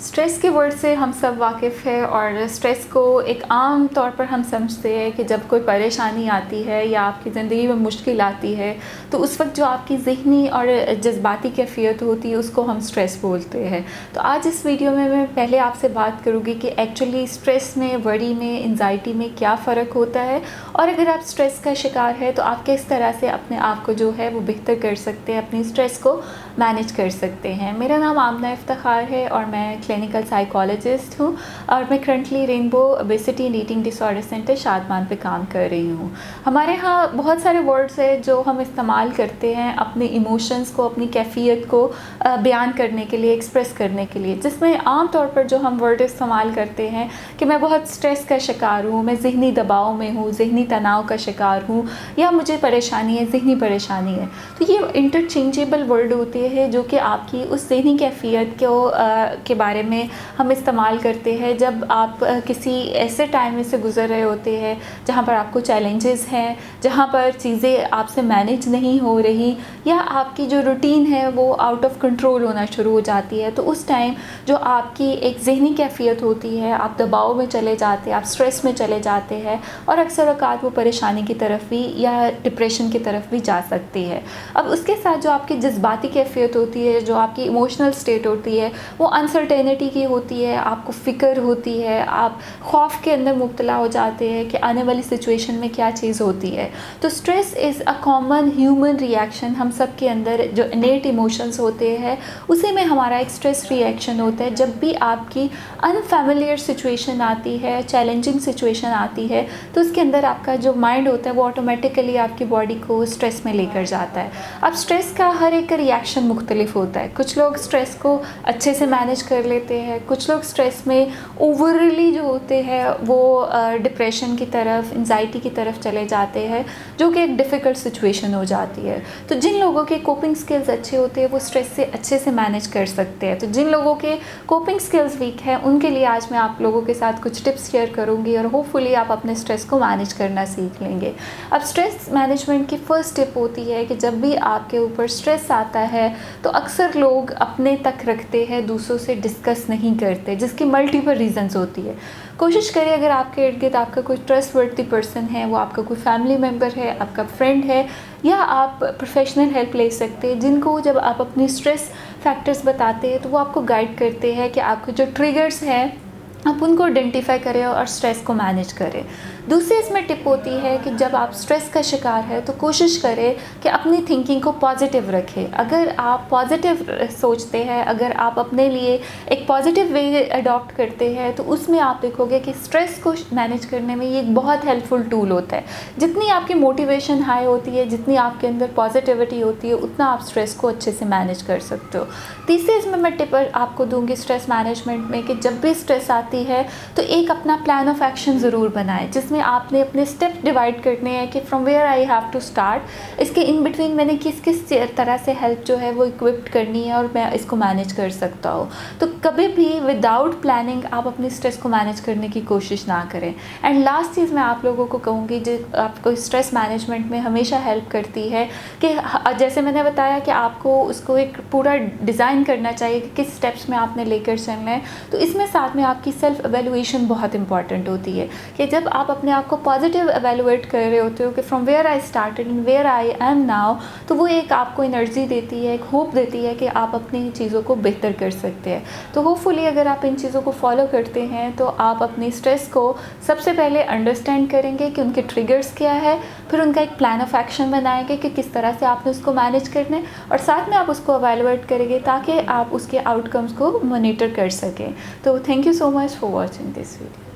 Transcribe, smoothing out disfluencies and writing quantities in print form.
Stress के word से हम सब वाकिफ़ है और स्ट्रेस को एक आम तौर पर हम समझते हैं कि जब कोई परेशानी आती है या आपकी ज़िंदगी में मुश्किल आती है तो उस वक्त जो आपकी ज़हनी और जज्बाती कैफियत होती है उसको हम स्ट्रेस बोलते हैं। तो आज इस वीडियो में मैं पहले आपसे बात करूँगी कि एक्चुअली स्ट्रेस में, वरी में, एंजाइटी में क्या फ़र्क होता है और अगर आप स्ट्रेस का शिकार है तो आप किस तरह से अपने आप को जो है वो बेहतर कर सकते हैं, अपनी स्ट्रेस को मैनेज कर सकते हैं। मेरा नाम आमना इफ्तिखार है और मैं क्लिनिकल साइकोलॉजिस्ट हूँ और मैं currently rainbow obesity and eating disorder centre Shadman पे काम कर रही हूँ। हमारे यहाँ बहुत सारे वर्ड्स हैं जो हम इस्तेमाल करते हैं अपने इमोशंस को, अपनी कैफियत को बयान करने के लिए, एक्सप्रेस करने के लिए, जिसमें आम तौर पर जो हम वर्ड इस्तेमाल करते हैं कि मैं बहुत स्ट्रेस का शिकार हूँ, मैं ज़हनी दबाव में हूँ, ज़हनी तनाव का शिकार हूँ या मुझे परेशानी है, ज़हनी परेशानी है। तो ये इंटरचेंजेबल वर्ड होते हैं जो कि आपकी उस ज़हनी कैफियत को के बारे में हम इस्तेमाल करते हैं जब आप किसी ऐसे टाइम में से गुज़र रहे होते हैं जहाँ पर आपको चैलेंजेस हैं, जहाँ पर चीज़ें आपसे मैनेज नहीं हो रही या आपकी जो रूटीन है वो आउट ऑफ कंट्रोल होना शुरू हो जाती है। तो उस टाइम जो आपकी एक ज़हनी कैफियत होती है, आप दबाव में चले जाते हैं, आप स्ट्रेस में चले जाते हैं और अक्सर औक़ात वो परेशानी की तरफ भी या डिप्रेशन की तरफ भी जा सकती है। अब उसके साथ जो आपकी जज्बाती कैफियत होती है, जो आपकी इमोशनल स्टेट होती है, वो अनसर्टेनिटी की होती है, आपको फ़िक्र होती है, आप खौफ के अंदर मुब्तला हो जाते हैं कि आने वाली सिचुएशन में क्या चीज़ होती है। तो stress is a common human reaction. हम सब के अंदर जो इनेट इमोशंस होते हैं उसी में हमारा एक स्ट्रेस रिएक्शन होता है। जब भी आपकी अनफेमिलियर सिचुएशन आती है, चैलेंजिंग सिचुएशन आती है, तो उसके अंदर आपका जो माइंड होता है वो ऑटोमेटिकली आपकी बॉडी को स्ट्रेस में लेकर जाता है। अब स्ट्रेस का हर एक रिएक्शन मुख्तलिफ होता है। कुछ लोग स्ट्रेस को अच्छे से मैनेज कर लेते हैं, कुछ लोग स्ट्रेस में ओवरली जो होते हैं वो डिप्रेशन की तरफ, एंजाइटी की तरफ चले जाते हैं, जो कि एक डिफ़िकल्ट सिचुएशन हो जाती है। तो जिन लोगों के कोपिंग स्किल्स अच्छे होते हैं वो स्ट्रेस से अच्छे से मैनेज कर सकते हैं। तो जिन लोगों के कोपिंग स्किल्स वीक हैं उनके लिए आज मैं आप लोगों के साथ कुछ टिप्स शेयर करूँगी और होपफुली आप अपने स्ट्रेस को मैनेज करना सीख लेंगे। अब स्ट्रेस मैनेजमेंट की फ़र्स्ट टिप होती है कि जब भी आपके ऊपर स्ट्रेस आता है तो अक्सर लोग अपने तक रखते हैं, दूसरों से डिस्कस नहीं करते, जिसकी मल्टीपल रीज़न्स होती है। कोशिश करिए अगर आपके इर्द गिर्द आपका कोई ट्रस्टवर्दी पर्सन है, वो आपका कोई फैमिली मेम्बर है, आपका फ्रेंड है या आप प्रोफेशनल हेल्प ले सकते हैं, जिनको जब आप अपनी स्ट्रेस फैक्टर्स बताते हैं तो वो आपको गाइड करते हैं कि आपके जो ट्रिगर्स हैं आप उनको आइडेंटिफाई करें और स्ट्रेस को मैनेज करें। दूसरी इसमें टिप होती है कि जब आप स्ट्रेस का शिकार है तो कोशिश करें कि अपनी थिंकिंग को पॉजिटिव रखें। अगर आप पॉजिटिव सोचते हैं, अगर आप अपने लिए एक पॉजिटिव वे अडॉप्ट करते हैं तो उसमें आप देखोगे कि स्ट्रेस को मैनेज करने में ये एक बहुत हेल्पफुल टूल होता है। जितनी आपकी मोटिवेशन हाई होती है, जितनी आपके अंदर पॉजिटिविटी होती है, उतना आप स्ट्रेस को अच्छे से मैनेज कर सकते हो। तीसरी इसमें मैं टिप आपको दूँगी स्ट्रेस मैनेजमेंट में कि जब भी स्ट्रेस आती है तो एक अपना प्लान ऑफ एक्शन ज़रूर बनाएं, जिसमें आपने अपने स्टेप डिवाइड करने हैं कि from where I have to start, इसके इन बिटवीन मैंने किस किस तरह से हेल्प जो है वो इक्विप्ड करनी है और मैं इसको मैनेज कर सकता हूँ। तो कभी भी विदाउट प्लानिंग आप अपनी स्ट्रेस को मैनेज करने की कोशिश ना करें। एंड लास्ट चीज़ मैं आप लोगों को कहूँगी जो आपको स्ट्रेस मैनेजमेंट में हमेशा हेल्प करती है कि जैसे मैंने बताया कि आपको उसको एक पूरा डिज़ाइन करना चाहिए कि किस स्टेप्स में आपने लेकर चलना है। तो इसमें साथ में आपकी सेल्फ एवेल्युएशन बहुत इंपॉर्टेंट होती है कि जब आप अपने आप को पॉजिटिव एवेल्युएट कर रहे होते हो कि from where I started and where I am now, तो वो एक आपको एनर्जी देती है, एक होप देती है कि आप अपनी चीज़ों को बेहतर कर सकते हैं। तो होपफुली अगर आप इन चीज़ों को फॉलो करते हैं तो आप अपनी स्ट्रेस को सबसे पहले अंडरस्टैंड करेंगे कि उनके ट्रिगर्स क्या है, फिर उनका एक प्लान ऑफ एक्शन बनाएंगे कि किस तरह से आपने उसको मैनेज करना है और साथ में आप उसको एवेल्युएट करेंगे ताकि आप उसके आउटकम्स को मॉनिटर कर सकें। तो thank you so much for watching this video.